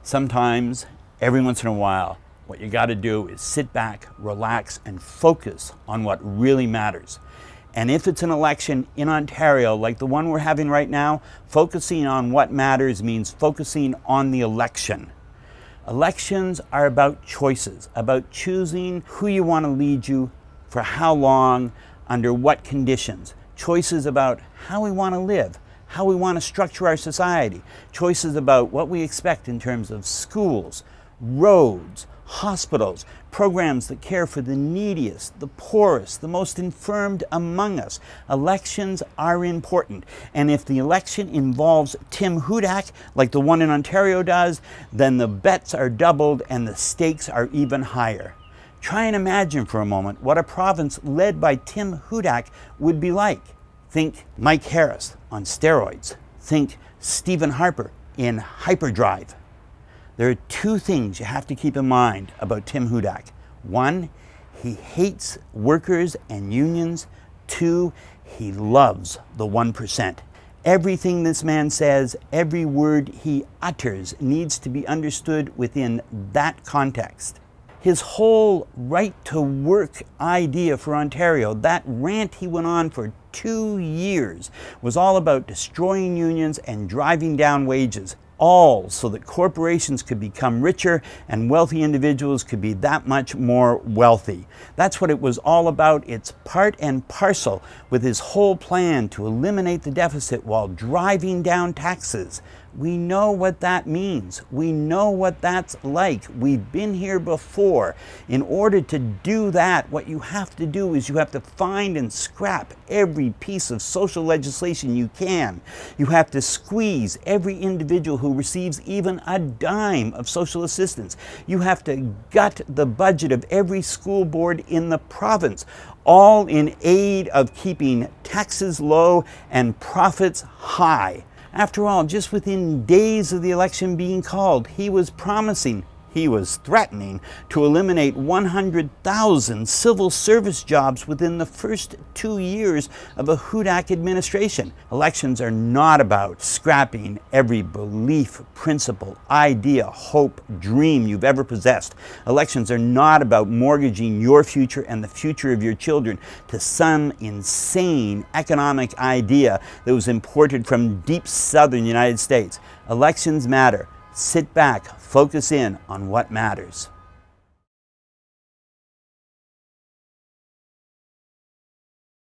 Sometimes, every once in a while, what you got to do is sit back, relax, and focus on what really matters. And if it's an election in Ontario, like the one we're having right now, focusing on what matters means focusing on the election. Elections are about choices, about choosing who you want to lead you, for how long, under what conditions. Choices about how we want to live, how we want to structure our society. Choices about what we expect in terms of schools, roads, hospitals, programs that care for the neediest, the poorest, the most infirmed among us. Elections are important. And if the election involves Tim Hudak, like the one in Ontario does, then the bets are doubled and the stakes are even higher. Try and imagine for a moment what a province led by Tim Hudak would be like. Think Mike Harris on steroids. Think Stephen Harper in hyperdrive. There are two things you have to keep in mind about Tim Hudak. One, he hates workers and unions. Two, he loves the 1%. Everything this man says, every word he utters needs to be understood within that context. His whole right to work idea for Ontario, that rant he went on for 2 years, was all about destroying unions and driving down wages, all so that corporations could become richer and wealthy individuals could be that much more wealthy. That's what it was all about. It's part and parcel with his whole plan to eliminate the deficit while driving down taxes. We know what that means. We know what that's like. We've been here before. In order to do that, what you have to do is you have to find and scrap every piece of social legislation you can. You have to squeeze every individual who receives even a dime of social assistance. You have to gut the budget of every school board in the province, all in aid of keeping taxes low and profits high. After all, just within days of the election being called, he was threatening to eliminate 100,000 civil service jobs within the first 2 years of a Hudak administration. Elections are not about scrapping every belief, principle, idea, hope, dream you've ever possessed. Elections are not about mortgaging your future and the future of your children to some insane economic idea that was imported from deep southern United States. Elections matter. Sit back, focus in on what matters.